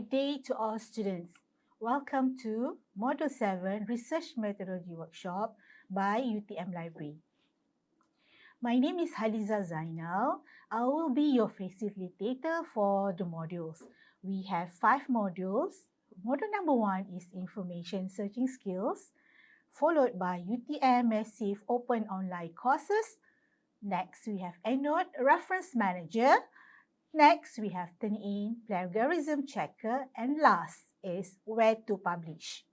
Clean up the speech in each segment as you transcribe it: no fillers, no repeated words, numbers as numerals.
Good day to all students. Welcome to Module 7 Research Methodology Workshop by UTM Library. My name is Haliza Zainal. I will be your facilitator for the modules. We have 5 modules. Module number 1 is Information Searching Skills, followed by UTM Massive Open Online Courses. Next, we have EndNote Reference Manager. Next, we have Turn-in Plagiarism Checker, and last is Where to Publish.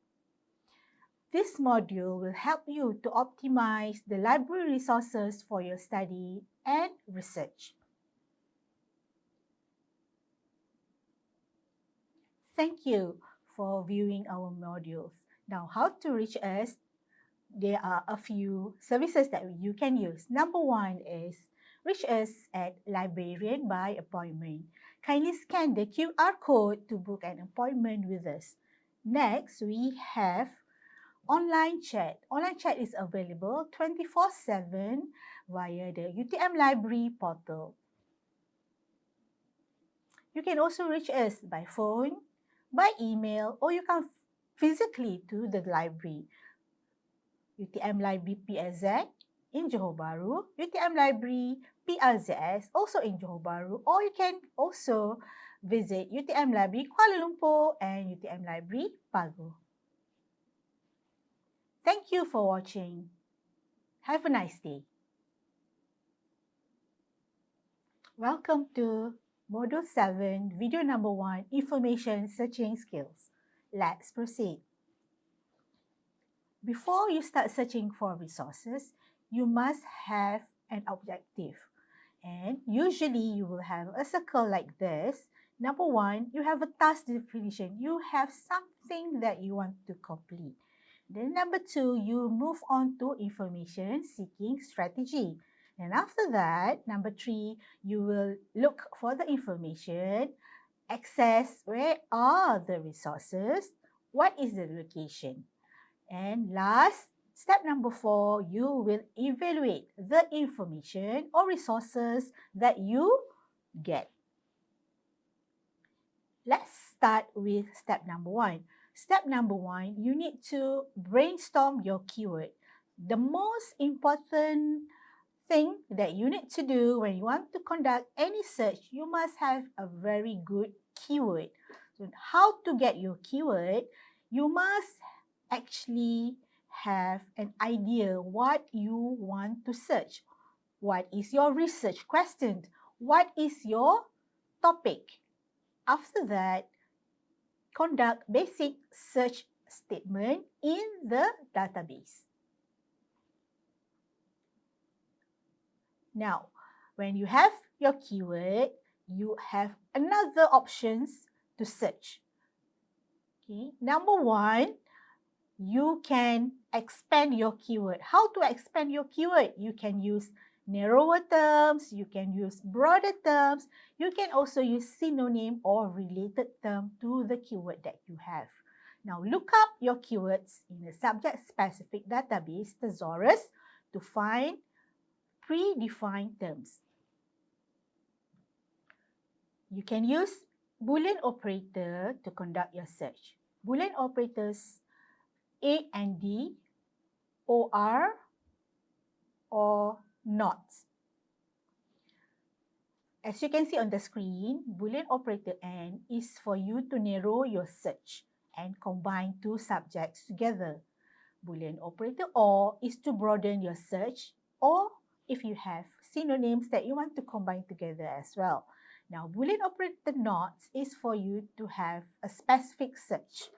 This module will help you to optimize the library resources for your study and research. Thank you for viewing our modules. Now, how to reach us? There are a few services that you can use. Number 1 is reach us at Librarian by Appointment. Kindly scan the QR code to book an appointment with us. Next, we have online chat. Online chat is available 24/7 via the UTM Library portal. You can also reach us by phone, by email, or you can physically to the library. UTM Library PSZ in Johor Bahru, UTM Library PRZS also in Johor Bahru, or you can also visit UTM Library Kuala Lumpur and UTM Library Pago. Thank you for watching. Have a nice day. Welcome to Module 7, Video number 1, Information Searching Skills. Let's proceed. Before you start searching for resources, you must have an objective. And usually you will have a circle like this. Number 1, you have a task definition. You have something that you want to complete. Then number 2, you move on to information seeking strategy. And after that, number 3, you will look for the information, access where are the resources, what is the location. And last, step number 4, you will evaluate the information or resources that you get. Let's start with step number 1. Step number 1, you need to brainstorm your keyword. The most important thing that you need to do when you want to conduct any search, you must have a very good keyword. So how to get your keyword? You must actually have an idea what you want to search. What is your research question? What is your topic? After that, conduct basic search statement in the database. Now, when you have your keyword, you have another options to search. Okay. Number 1, you can expand your keyword. How to expand your keyword? You can use narrower terms, you can use broader terms, you can also use synonym or related term to the keyword that you have. Now look up your keywords in the subject-specific database, Thesaurus, to find predefined terms. You can use Boolean operator to conduct your search. Boolean operators A and D, OR, or not. As you can see on the screen, Boolean operator AND is for you to narrow your search and combine 2 subjects together. Boolean operator OR is to broaden your search, or if you have synonyms that you want to combine together as well. Now, Boolean operator NOT is for you to have a specific search,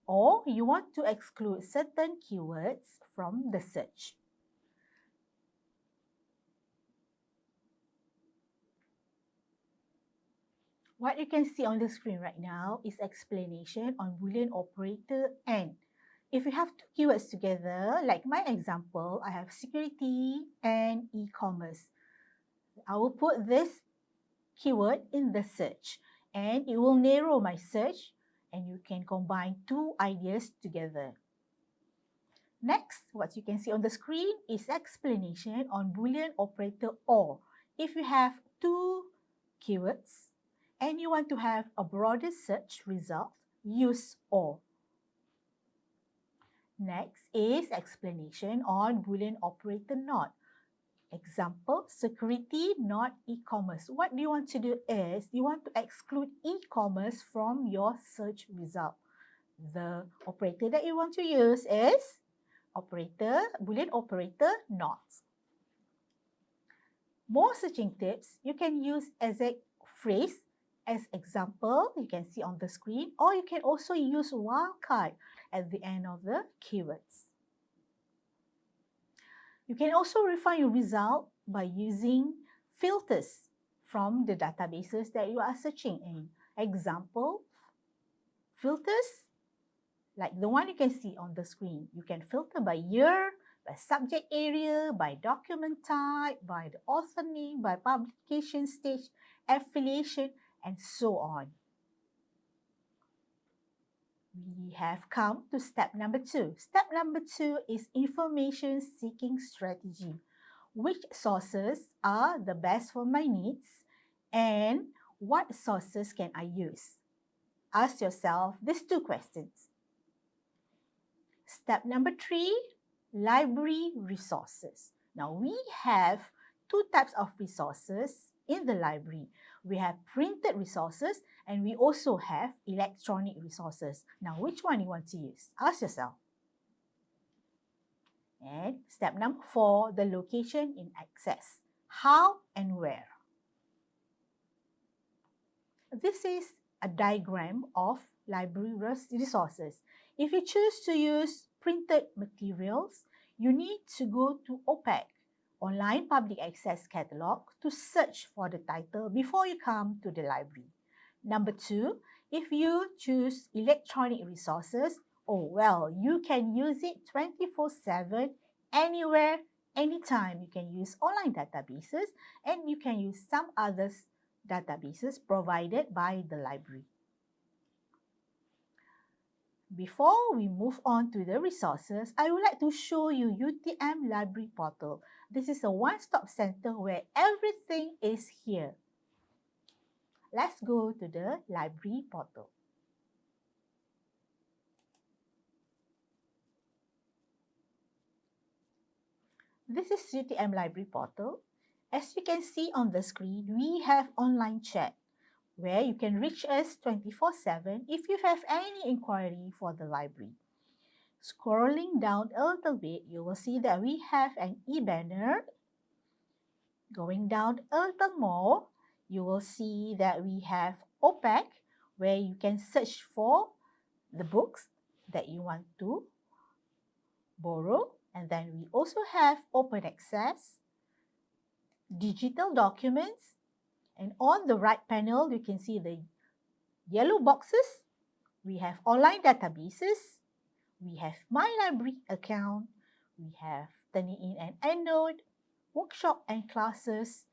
or you want to exclude certain keywords from the search. What you can see on the screen right now is explanation on Boolean operator AND. If you have 2 keywords together, like my example, I have security and e-commerce. I will put this keyword in the search and it will narrow my search, and you can combine 2 ideas together. Next, what you can see on the screen is explanation on Boolean operator OR. If you have 2 keywords, and you want to have a broader search result, use all. Next is explanation on Boolean operator not. Example, security, not e-commerce. What you want to do is you want to exclude e-commerce from your search result. The operator that you want to use is Boolean operator not. More searching tips, you can use exact phrase as example, you can see on the screen, or you can also use wildcard at the end of the keywords. You can also refine your result by using filters from the databases that you are searching in. Example, filters like the one you can see on the screen. You can filter by year, by subject area, by document type, by the author name, by publication stage, affiliation, and so on. We have come to step number 2. Step number 2 is information seeking strategy. Which sources are the best for my needs and what sources can I use? Ask yourself these 2 questions. Step number 3, library resources. Now we have 2 types of resources in the library. We have printed resources and we also have electronic resources. Now which one you want to use? Ask yourself. And step number 4, the location in access. How and where? This is a diagram of library resources. If you choose to use printed materials, you need to go to OPAC, Online Public Access Catalog, to search for the title before you come to the library. Number 2, if you choose electronic resources, you can use it 24/7, anywhere, anytime. You can use online databases and you can use some other databases provided by the library. Before we move on to the resources, I would like to show you UTM Library Portal. This is a one-stop center where everything is here. Let's go to the library portal. This is UTM Library Portal. As you can see on the screen, we have online chat where you can reach us 24/7 if you have any inquiry for the library. Scrolling down a little bit, you will see that we have an e-banner. Going down a little more, you will see that we have OPAC, where you can search for the books that you want to borrow. And then we also have open access, digital documents, and on the right panel, you can see the yellow boxes. We have online databases, we have My Library account, we have turning in an EndNote, workshop and classes,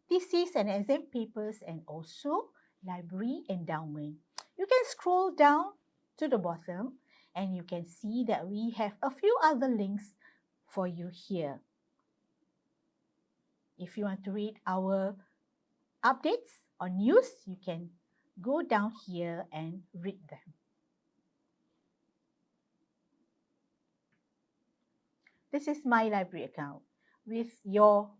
thesis and exam papers, and also library endowment. You can scroll down to the bottom and you can see that we have a few other links for you here. If you want to read our updates or news, you can go down here and read them. This is My Library account. With your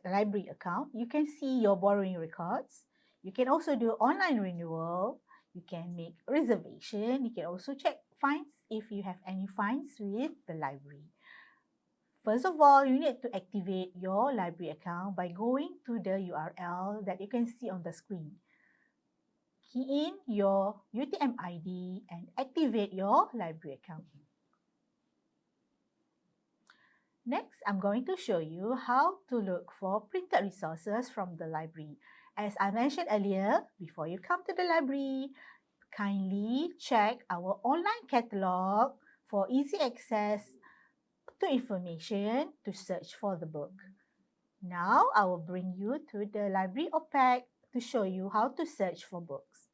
library account, you can see your borrowing records. You can also do online renewal. You can make reservation. You can also check fines if you have any fines with the library. First of all, you need to activate your library account by going to the URL that you can see on the screen. Key in your UTM ID and activate your library account. Next, I'm going to show you how to look for printed resources from the library. As I mentioned earlier, before you come to the library, kindly check our online catalog for easy access to information to search for the book. Now, I will bring you to the library OPAC to show you how to search for books.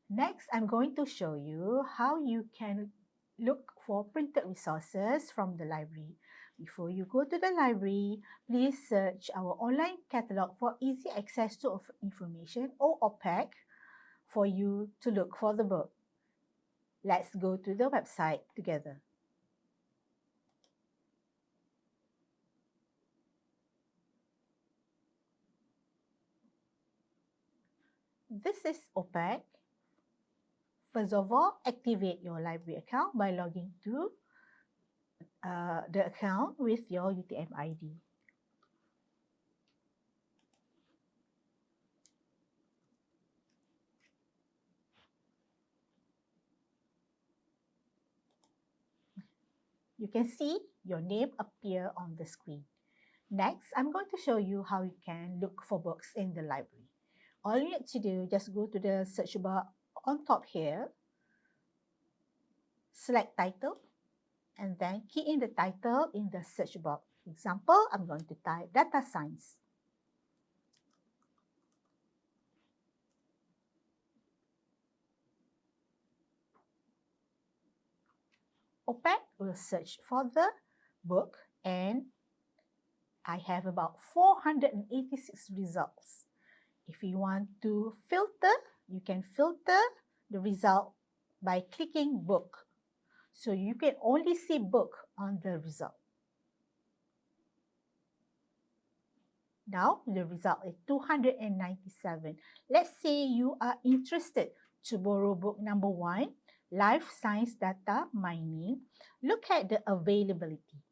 Next, I'm going to show you how you can look for printed resources from the library. Before you go to the library, please search our online catalog for easy access to information or OPEC for you to look for the book. Let's go to the website together. This is OPEC. First of all, activate your library account by logging to the account with your UTM ID. You can see your name appear on the screen. Next, I'm going to show you how you can look for books in the library. All you need to do, just go to the search bar on top here, select title, and then key in the title in the search box. For example, I'm going to type data science. OPEC will search for the book, and I have about 486 results. If you want to filter, you can filter the result by clicking book. So you can only see book on the result. Now the result is 297. Let's say you are interested to borrow book number 1, Life Science Data Mining. Look at the availability.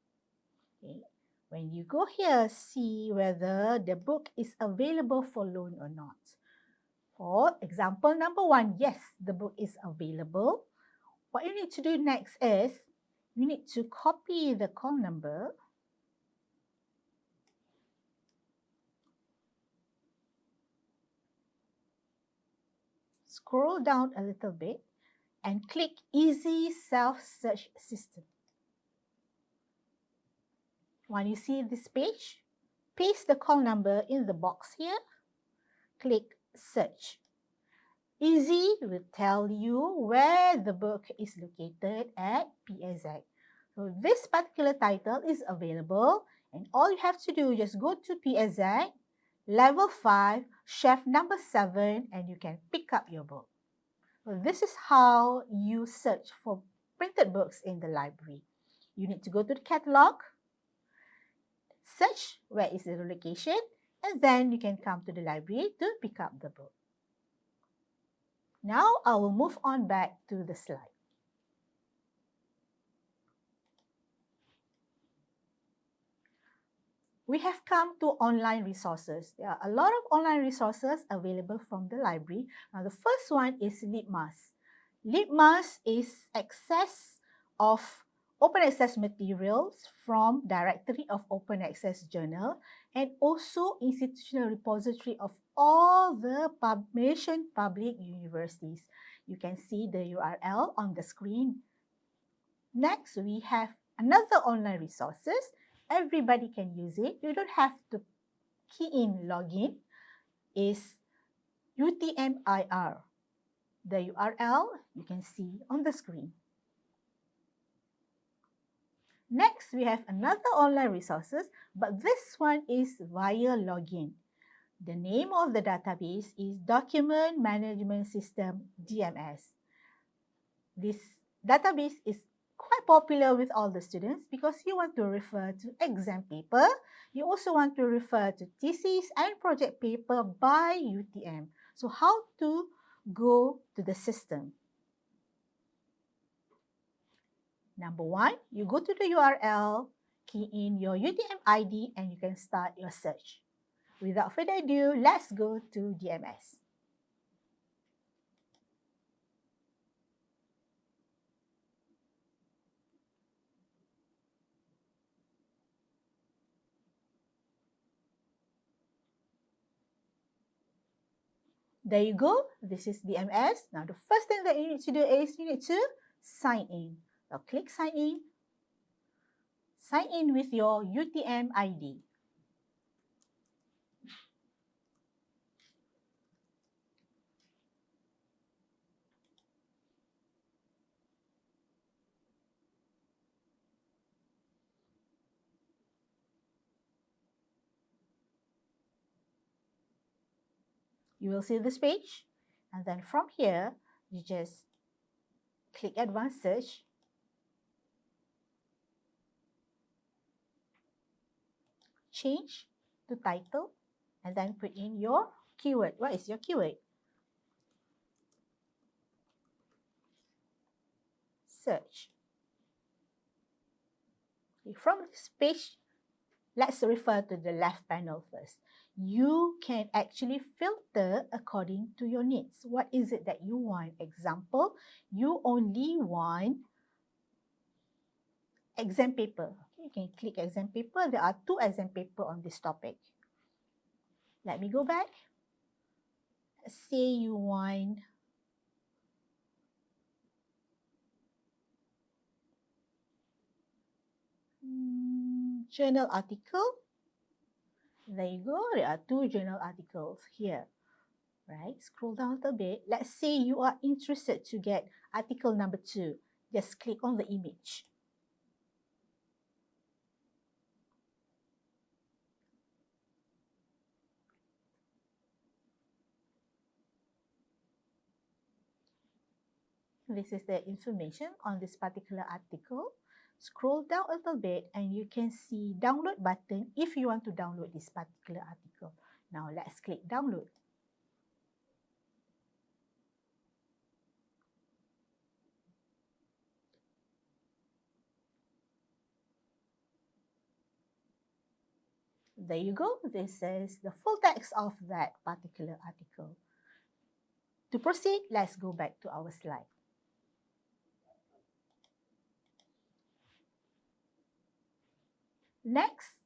Okay. When you go here, see whether the book is available for loan or not. For example number 1, yes, the book is available. What you need to do next is, you need to copy the call number, scroll down a little bit, and click Easy Self-Search System. When you see this page, paste the call number in the box here, click Search. Easy will tell you where the book is located at PSEC. So this particular title is available, and all you have to do is just go to PSEC, level 5, shelf number 7, and you can pick up your book. So this is how you search for printed books in the library. You need to go to the catalog, search where is the location, and then you can come to the library to pick up the book. Now I will move on back to the slide. We have come to online resources. There are a lot of online resources available from the library. Now the first one is LibMas. LibMas is access of open access materials from Directory of Open Access Journal and also institutional repository of all the Malaysian public universities. You can see the URL on the screen. Next, we have another online resources. Everybody can use it. You don't have to key in login. Is UTMIR. The URL you can see on the screen. Next, we have another online resources, but this one is via login. The name of the database is Document Management System, DMS. This database is quite popular with all the students because you want to refer to exam paper. You also want to refer to thesis and project paper by UTM. So how to go to the system? Number 1, you go to the URL, key in your UTM ID, and you can start your search. Without further ado, let's go to DMS. There you go. This is DMS. Now, the first thing that you need to do is you need to sign in. Now, click sign in. Sign in with your UTM ID. You will see this page, and then from here, you just click Advanced Search. Change to title, and then put in your keyword. What is your keyword? Search. From this page, let's refer to the left panel first. You can actually filter according to your needs. What is it that you want? Example, you only want exam paper. Okay, you can click exam paper. There are 2 exam paper on this topic. Let me go back. Say you want journal article. There you go. There are 2 journal articles here. Right? Scroll down a little bit. Let's say you are interested to get article number 2. Just click on the image. This is the information on this particular article. Scroll down a little bit and you can see download button if you want to download this particular article. Now let's click download. There you go. This is the full text of that particular article. To proceed, let's go back to our slide. Next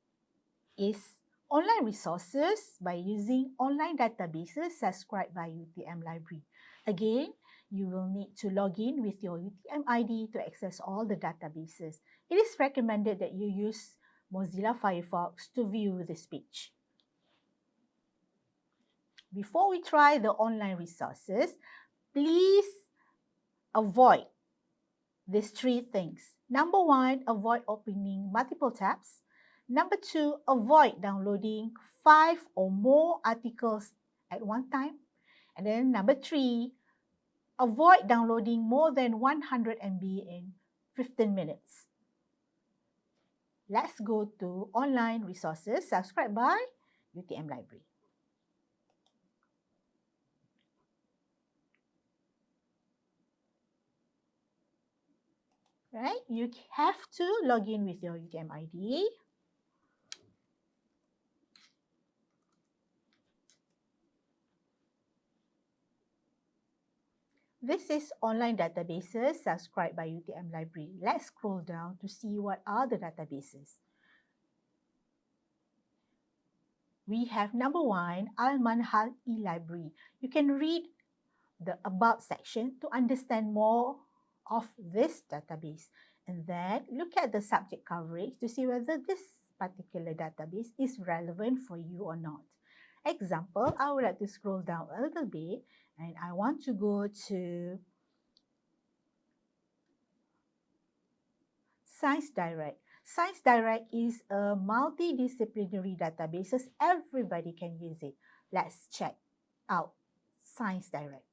is online resources by using online databases subscribed by UTM Library. Again, you will need to log in with your UTM ID to access all the databases. It is recommended that you use Mozilla Firefox to view this page. Before we try the online resources, please avoid these 3 things. Number 1, avoid opening multiple tabs. Number 2, avoid downloading 5 or more articles at one time. And then number 3, avoid downloading more than 100 MB in 15 minutes. Let's go to online resources subscribed by UTM Library. Right? You have to log in with your UTM ID. This is online databases subscribed by UTM Library. Let's scroll down to see what are the databases. We have number 1, Al-Manhal e-Library. You can read the About section to understand more of this database. And then look at the subject coverage to see whether this particular database is relevant for you or not. Example, I would like to scroll down a little bit and I want to go to Science Direct. Science Direct is a multidisciplinary database. Everybody can use it. Let's check out Science Direct.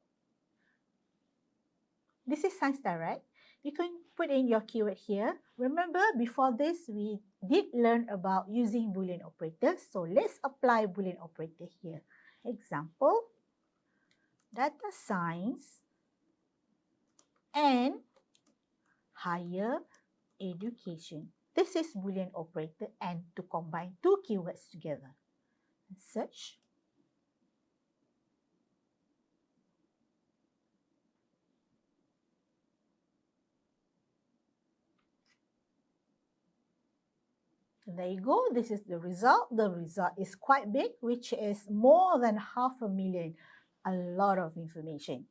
This is Science Direct. You can put in your keyword here. Remember, before this, we did learn about using Boolean operators. So let's apply Boolean operator here. Example, data science and higher education. This is Boolean operator and to combine 2 keywords together. Search. There you go. This is the result. The result is quite big, which is more than 500,000. A lot of information.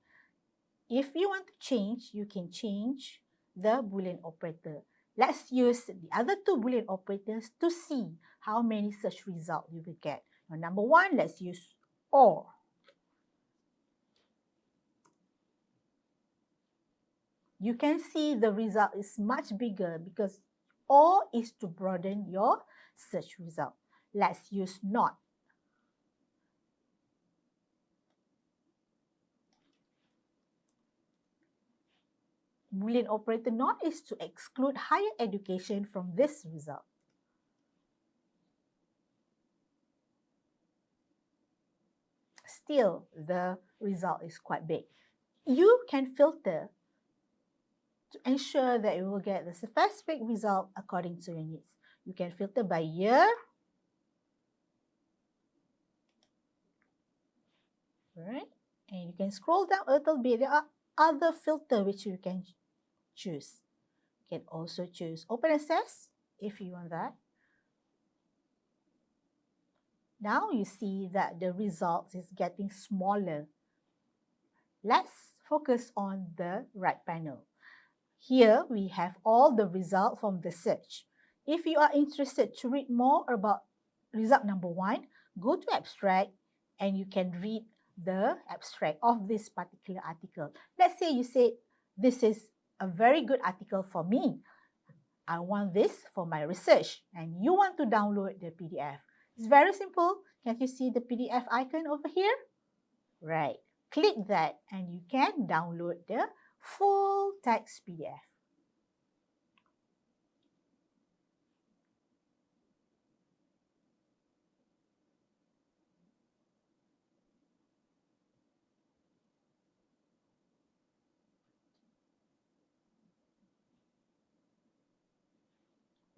If you want to change, you can change the Boolean operator. Let's use the other 2 Boolean operators to see how many search results you will get. Now, number 1, let's use OR. You can see the result is much bigger because OR is to broaden your search result. Let's use NOT. Boolean operator not is to exclude higher education from this result. Still, the result is quite big. You can filter to ensure that you will get the specific result according to your needs. You can filter by year, right? And you can scroll down a little bit. There are other filters which you can choose. You can also choose open access if you want that. Now you see that the result is getting smaller. Let's focus on the right panel. Here we have all the results from the search. If you are interested to read more about result number 1, go to abstract and you can read the abstract of this particular article. Let's say you say, this is a very good article for me. I want this for my research, and you want to download the PDF. It's very simple. Can you see the PDF icon over here? Right. Click that and you can download the full text PDF.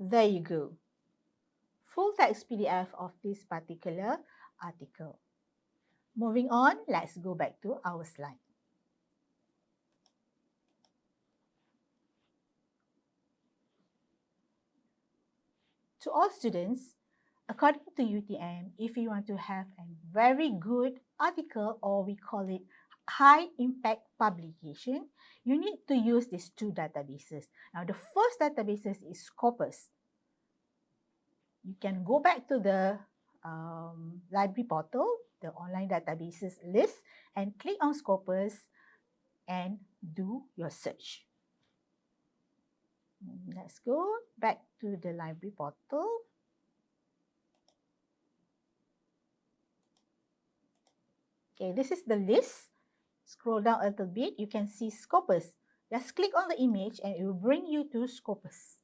There you go. Full text PDF of this particular article. Moving on, let's go back to our slide. To all students, according to UTM, if you want to have a very good article, or we call it high impact publication, you need to use these two databases. Now, the first databases is Scopus. You can go back to the library portal, the online databases list, and click on Scopus and do your search. Let's go back to the library portal. Okay, this is the list. Scroll down a little bit, you can see Scopus. Just click on the image and it will bring you to Scopus.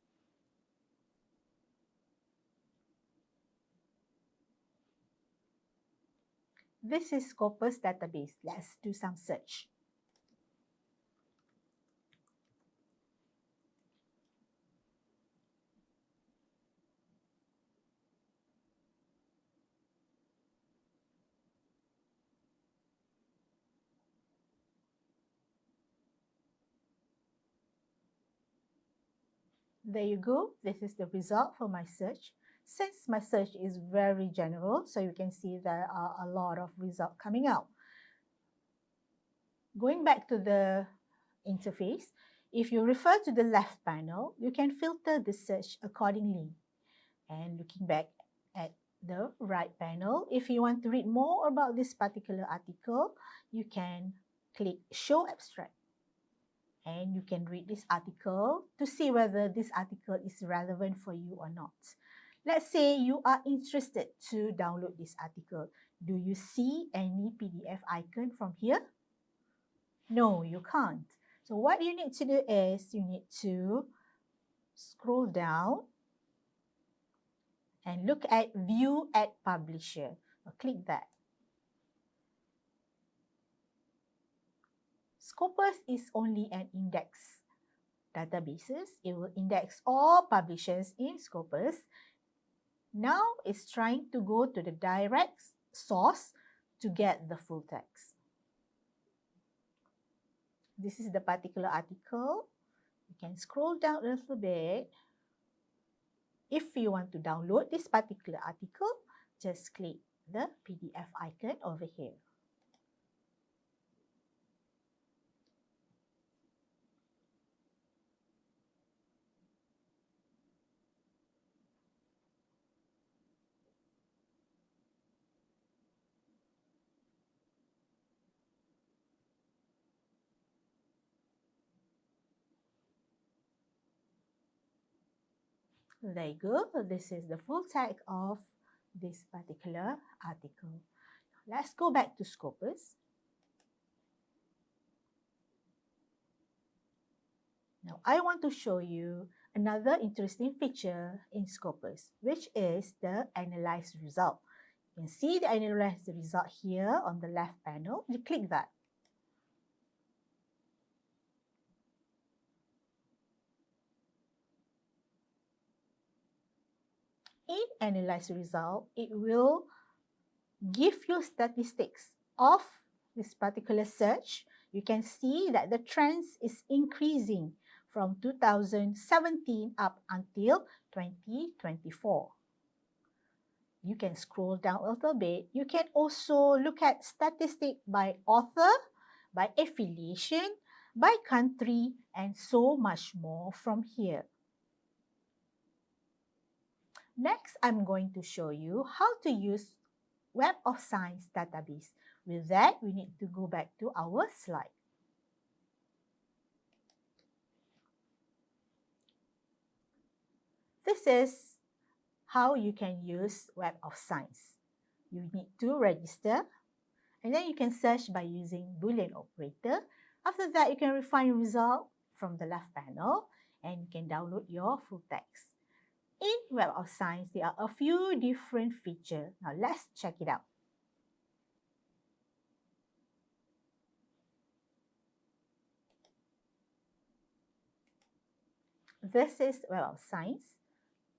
This is Scopus database. Let's do some search. There you go. This is the result for my search. Since my search is very general, so you can see there are a lot of results coming out. Going back to the interface, if you refer to the left panel, you can filter the search accordingly. And looking back at the right panel, if you want to read more about this particular article, you can click Show Abstract. And you can read this article to see whether this article is relevant for you or not. Let's say you are interested to download this article. Do you see any PDF icon from here? No, you can't. So what you need to do is you need to scroll down and look at View at Publisher. Click that. Scopus is only an index databases. It will index all publishers in Scopus. Now it's trying to go to the direct source to get the full text. This is the particular article. You can scroll down a little bit. If you want to download this particular article, just click the PDF icon over here. There you go. This is the full text of this particular article. Let's go back to Scopus. Now, I want to show you another interesting feature in Scopus, which is the analyzed result. You can see the analyzed result here on the left panel. You click that. In analyzed result, it will give you statistics of this particular search. You can see that the trends is increasing from 2017 up until 2024. You can scroll down a little bit. You can also look at statistics by author, by affiliation, by country, and so much more from here. Next, I'm going to show you how to use Web of Science database. With that, we need to go back to our slide. This is how you can use Web of Science. You need to register, and then you can search by using Boolean operator. After that, you can refine result from the left panel, and you can download your full text. In Web of Science, there are a few different features. Now, let's check it out. This is Web of Science.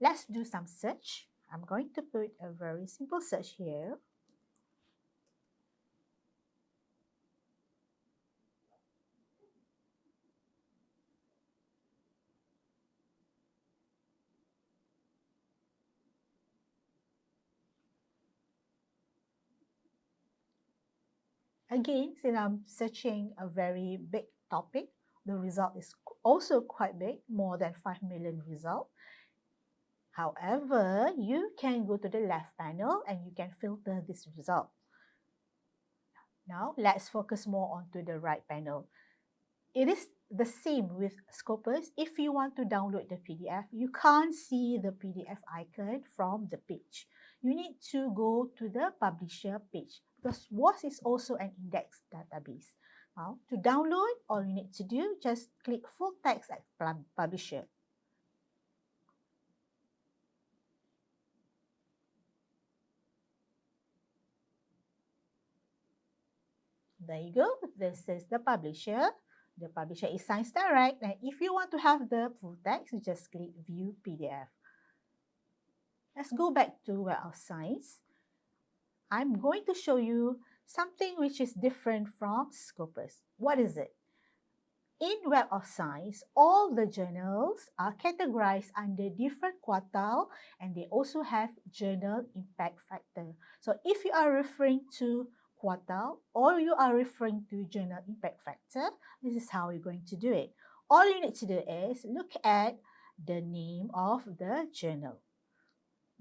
Let's do some search. I'm going to put a very simple search here. Again, since I'm searching a very big topic, the result is also quite big, more than 5 million results. However, you can go to the left panel and you can filter this result. Now, let's focus more onto the right panel. It is the same with Scopus. If you want to download the PDF, you can't see the PDF icon from the page. You need to go to the publisher page because WAS is also an index database. Now, to download, all you need to do, just click full text at publisher. There you go. This is the publisher. The publisher is Science Direct. And if you want to have the full text, you just click View PDF. Let's go back to Web of Science. I'm going to show you something which is different from Scopus. What is it? In Web of Science, all the journals are categorized under different quartile, and they also have journal impact factor. So if you are referring to quartile or you are referring to journal impact factor, this is how you're going to do it. All you need to do is look at the name of the journal.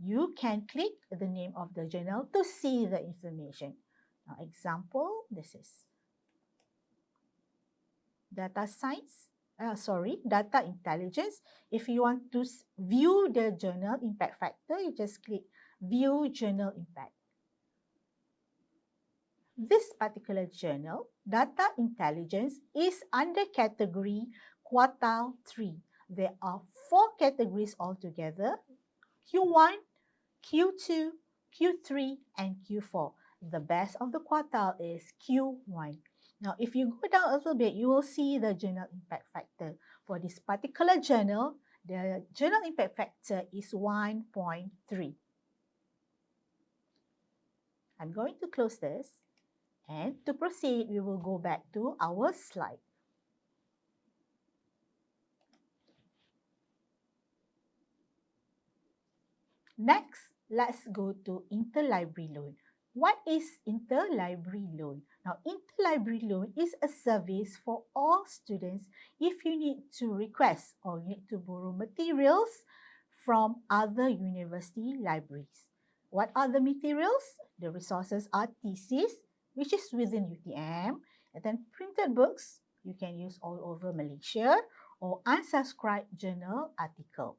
You can click the name of the journal to see the information. Now, example, this is data intelligence. If you want to view the journal impact factor, you just click View Journal Impact. This particular journal, Data Intelligence, is under category Quartile 3. There are 4 categories altogether: Q1, Q2, Q3, and Q4. The best of the quartile is Q1. Now, if you go down a little bit, you will see the journal impact factor. For this particular journal, the journal impact factor is 1.3. I'm going to close this. And to proceed, we will go back to our slide. Next, let's go to interlibrary loan. What is interlibrary loan? Now, interlibrary loan is a service for all students if you need to request or you need to borrow materials from other university libraries. What are the materials? The resources are thesis, which is within UTM, and then printed books you can use all over Malaysia, or unsubscribed journal article.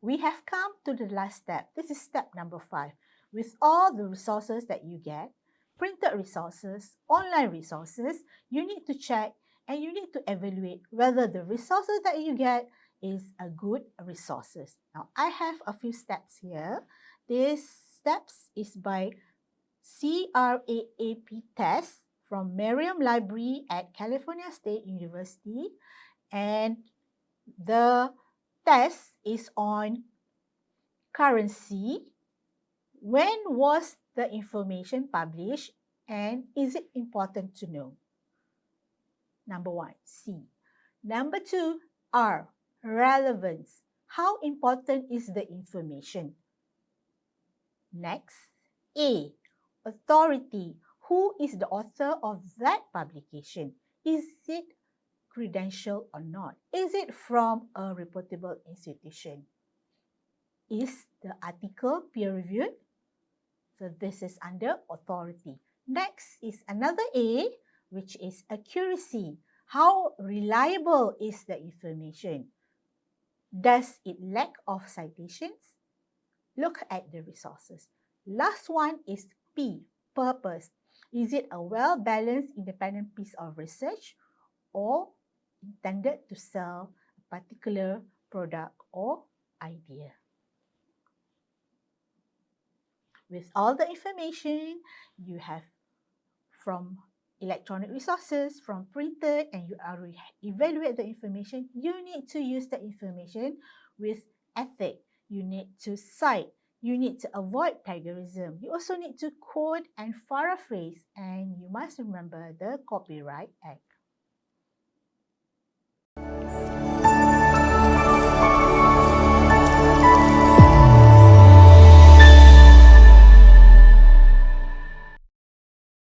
We have come to the last step. This is step number 5. With all the resources that you get, printed resources, online resources, you need to check and you need to evaluate whether the resources that you get is a good resources. Now, I have a few steps here. These steps is by CRAAP test from Merriam Library at California State University, and the test is on currency. When was the information published and is it important to know? Number 1, C. Number 2, R, relevance. How important is the information? Next, A, authority. Who is the author of that publication? Is it credentialed or not? Is it from a reputable institution? Is the article peer-reviewed? So this is under authority. Next is another A, which is accuracy. How reliable is the information? Does it lack of citations? Look at the resources. Last one is P, purpose. Is it a well-balanced independent piece of research or intended to sell a particular product or idea? With all the information you have from electronic resources, from printed, and you are evaluate the information, you need to use the information with ethic. You need to cite. You need to avoid plagiarism. You also need to quote and paraphrase, and you must remember the Copyright Act.